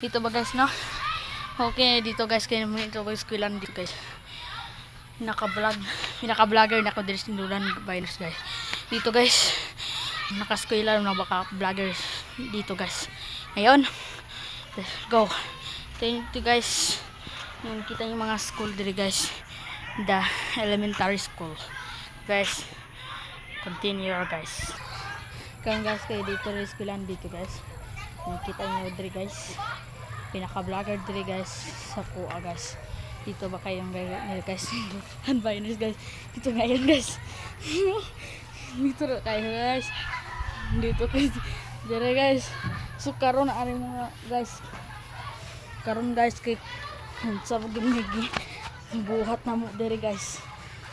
Dito ba guys, no? Okay, dito guys, kaya naman ito guys, kuilan dito guys. Pinaka-vlogger na ako dito sinulan virus guys. Dito guys, nakaskuila na baka vlogger dito guys. Ngayon, let's go. Ito guys, yung kita yung mga school dito guys. The elementary school. Guys, continue guys. Kaya guys, kayo dito rin eskulan dito guys. Yung kita nyo dito guys. Pinaka-vlogger dito guys sa Pua guys. Dito ba kayong guys? Unbiners guys. Dito ngayon guys. Dito na kayo guys. Dito guys. Dito guys. So karon na rin mga guys. Karon guys kay sa pagimigi. Buhat na mo dito guys.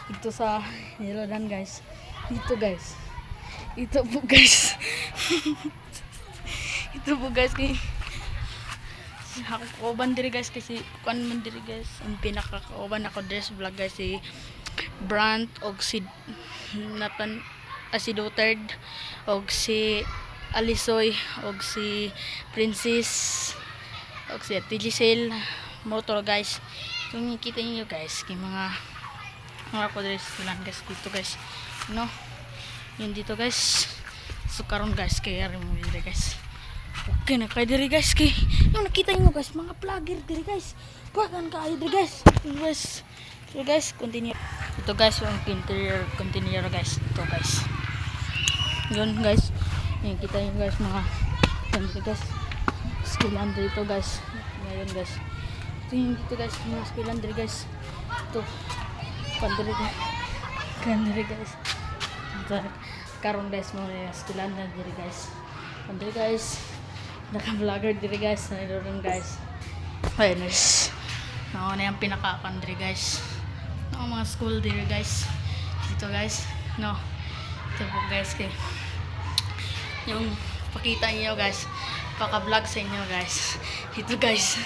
Dito sa Nilodan guys. Dito guys. Ito po guys. Ito po guys kay ako kauban diri guys kasi kuan man diri guys ang pinaka-kauban ako diri sa vlog guys si Brand og si napan si Duterd og si Alisoy og si Princess og si Ate Giselle motor guys. Kung nakita niyo guys kay mga ko diri sa guys dito guys no yun dito guys so karon guys kaya rin mo diri guys. Okay na kayo diri guys kay yung nakita nyo guys mga vlogger diri guys bagan kayo diri guys so guys continue ito guys yung interior guys ito guys yun guys yung kita nyo guys mga diri guys skillan dito guys ngayon guys ito yung dito guys mga skillan diri guys ito pandiri guys kandiri guys ito karon guys mga skillan diri guys pandiri guys naka-vlogger diri guys, naroon guys. Awareness. No, na yung pinaka-country guys. No, mga school diri guys. Dito guys. No. Ito po guys kay yung pakita niyo guys. Paka-vlog sa inyo guys. Ito guys.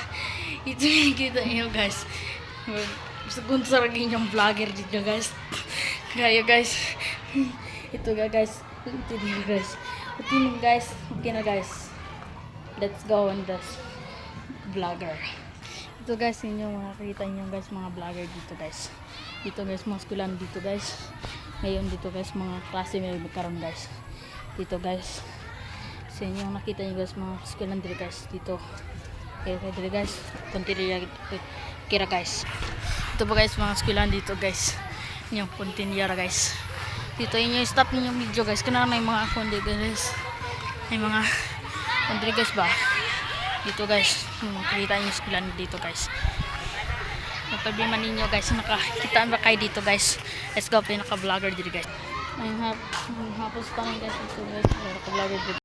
Ito yung kita niyo guys. Gusto kong saragin yung vlogger dito guys. Kaya guys. Ito guys. Ito din guys. Ito din guys. Okay na guys. Let's go on this vlogger. Ito guys, inyo makikita nyo guys mga vlogger dito guys. Dito guys mga skulan dito guys. Ngayon dito guys mga klase may magkaroon guys. Dito guys. Sa inyo nakita nyo guys mga skulan dito guys. Dito. Okay dito guys. Continue kira guys. Ito po guys mga skulan dito guys. Yung continue guys. Dito inyo stop niyo yung video guys. Kana may mga kundi guys. May mga Rodriguez ba? Dito guys, makikita niyo eskwelahan dito guys. May problema ninyo guys, nakakita ba kayo dito guys? Let's go, pinaka-vlogger dito guys. May hapos pa guys dito guys, pinaka-vlogger dito.